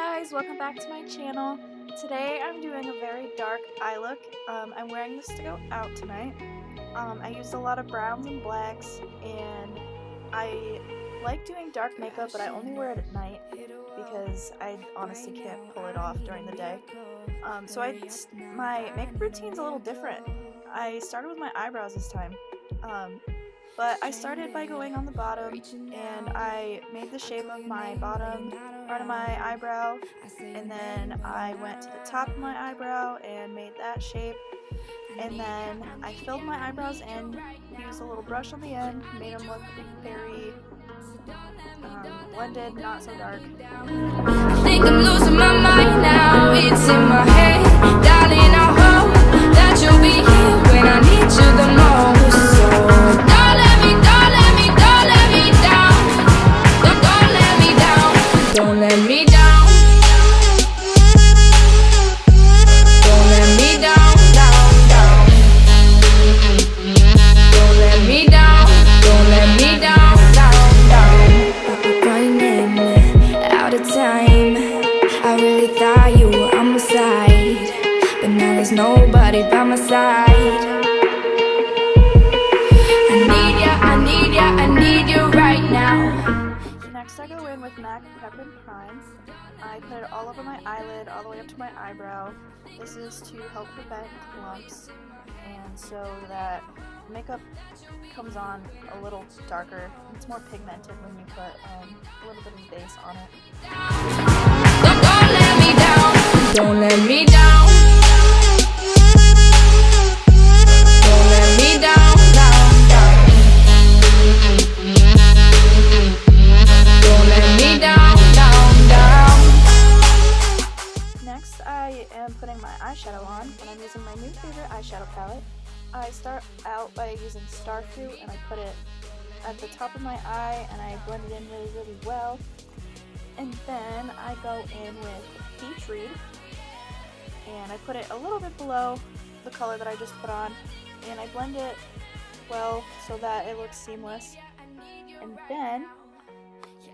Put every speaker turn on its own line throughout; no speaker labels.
guys, welcome back to my channel. Today I'm doing a very dark eye look. I'm wearing this to go out tonight. I used a lot of browns and blacks, and I like doing dark makeup, but I only wear it at night because I honestly can't pull it off during the day. My makeup routine's a little different. I started with my eyebrows this time. But I started by going on the bottom, and I made the shape of my bottom part of my eyebrow, and then I went to the top of my eyebrow and made that shape, and then I filled my eyebrows in, used a little brush on the end, made them look very blended, not so dark.
I think I'm losing my mind now, it's in my head. Darling, I hope that you'll be here when I need you the most. So don't let me down. Don't let me down. Don't let me down, down. Don't let me down. Don't let me down, down. Running out of time. I really thought you were on my side, but now there's nobody by my side. I need you right now.
Next I go in with MAC Prep and Prime. I put it all over my eyelid, all the way up to my eyebrow. This is to help prevent clumps, and so that makeup comes on a little darker. It's more pigmented when you put a little bit of base on it.
Don't let me down. Don't let me down. Don't let me down, down. Don't let me down, down.
Next, I am putting my eyeshadow on, and I'm using my new favorite eyeshadow palette. I start out by using Starfruit, and I put it at the top of my eye, and I blend it in really well. And then I go in with Peach Reed, and I put it a little bit below the color that I just put on, and I blend it well so that it looks seamless. And then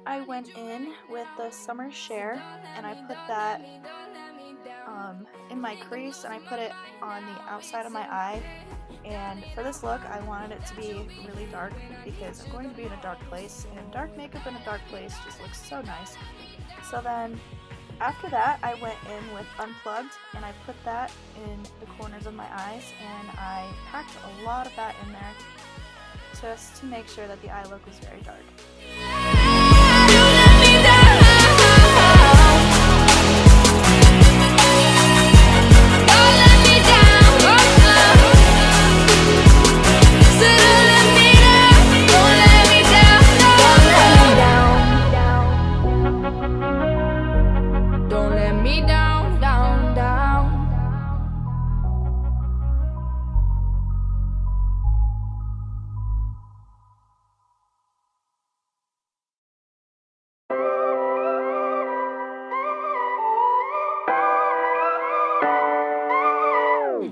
I went in with the Summer Share, and I put that in my crease, and I put it on the outside of my eye. And for this look, I wanted it to be really dark because I'm going to be in a dark place, and dark makeup in a dark place just looks so nice. So then after that, I went in with Unplugged, and I put that in the corners of my eyes, and I packed a lot of that in there just to make sure that the eye look was very dark.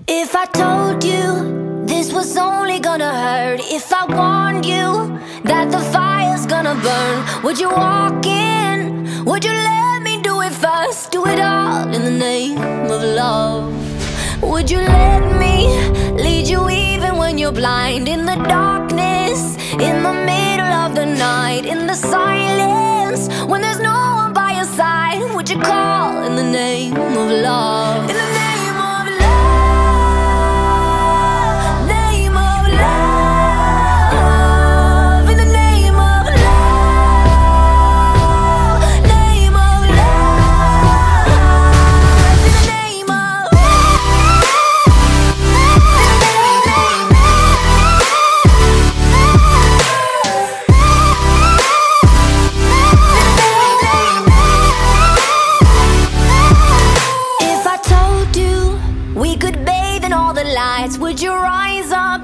If I told you this was only gonna hurt, if I warned you that the fire's gonna burn, would you walk in? Would you let me do it first? Do it all in the name of love. Would you let me lead you even when you're blind? In the darkness, in the middle of the night, in the silence, when there's no one by your side, would you call in the name of love? In the name would you rise up,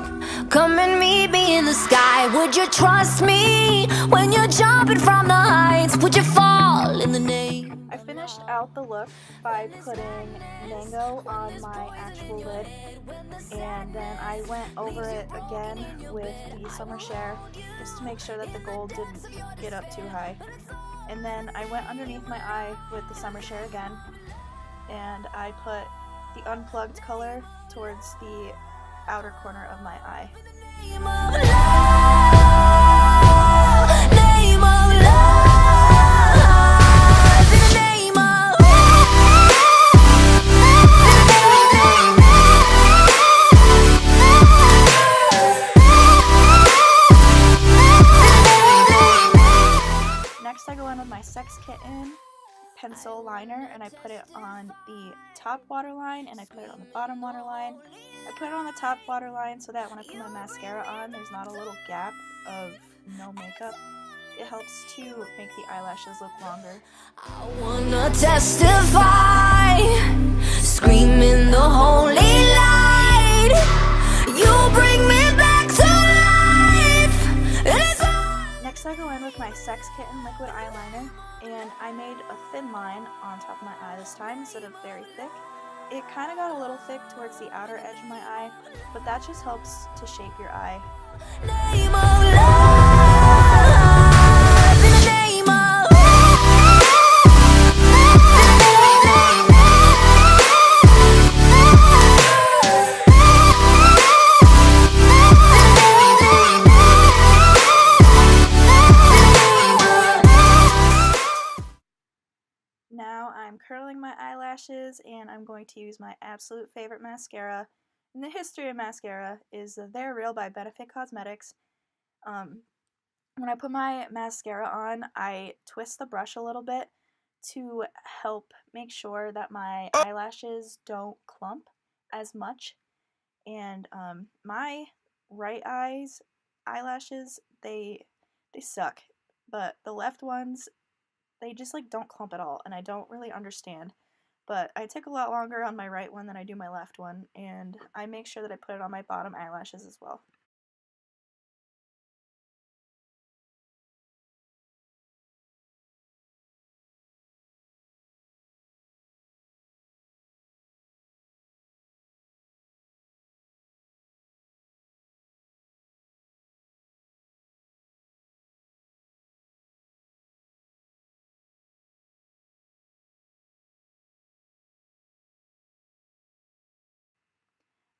come and meet me in the sky? Would you trust me when you're jumping from the heights? Would you fall in the name?
I finished out the look by putting Mango on my actual lid, and then I went over it again with the Summer Share just to make sure that the gold didn't get up too high. And then I went underneath my eye with the Summer Share again, and I put the unplugged color towards the outer corner of my eye.
Name of love, name of love, in the name of
Next I go in with my Sex Kitten pencil liner, and I put it on the top waterline and I put it on the bottom waterline. I put it on the top waterline so that when I put my mascara on, there's not a little gap of no makeup. It helps to make the eyelashes look longer.
I wanna testify, screaming the holy light. You bring me back to life.
Next I go in with my Sex Kitten liquid eyeliner, and I made a thin line on top of my eye this time instead of very thick. It kind of got a little thick towards the outer edge of my eye, but that just helps to shape your eye.
Name of love, in the name of
Now I'm curling my eyelashes, and I'm going to use my absolute favorite mascara in the history of mascara, is the They're Real by Benefit Cosmetics. When I put my mascara on, I twist the brush a little bit to help make sure that my eyelashes don't clump as much. And my right eye's eyelashes, they suck, but the left ones, they just like don't clump at all, and I don't really understand. But I take a lot longer on my right one than I do my left one, and I make sure that I put it on my bottom eyelashes as well.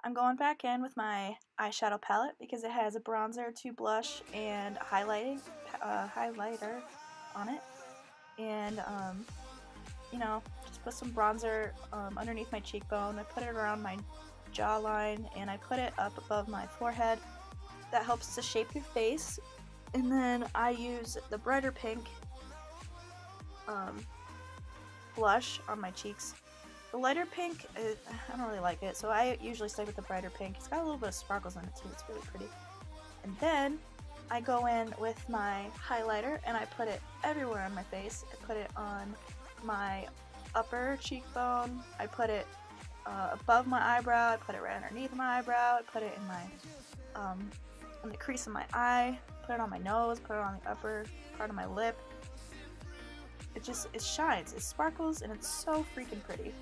I'm going back in with my eyeshadow palette because it has a bronzer to blush and highlighter on it. And, you know, just put some bronzer underneath my cheekbone. I put it around my jawline, and I put it up above my forehead. That helps to shape your face. And then I use the brighter pink blush on my cheeks. The lighter pink, I don't really like it, so I usually stick with the brighter pink. It's got a little bit of sparkles in it too, it's really pretty. And then I go in with my highlighter and I put it everywhere on my face. I put it on my upper cheekbone, I put it above my eyebrow, I put it right underneath my eyebrow, I put it in my, in the crease of my eye, put it on my nose, put it on the upper part of my lip. It shines, it sparkles, and it's so freaking pretty.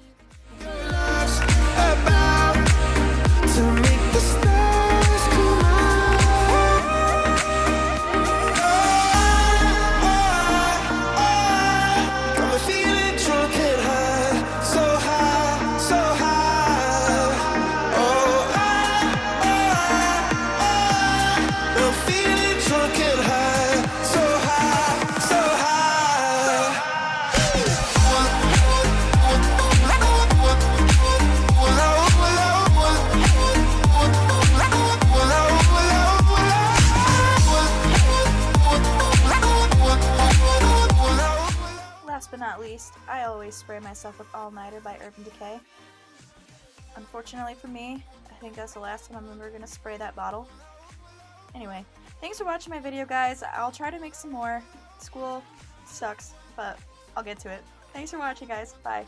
Last but not least, I always spray myself with All Nighter by Urban Decay. Unfortunately for me, I think that's the last time I'm ever going to spray that bottle. Anyway, thanks for watching my video, guys. I'll try to make some more. School sucks, but I'll get to it. Thanks for watching, guys. Bye.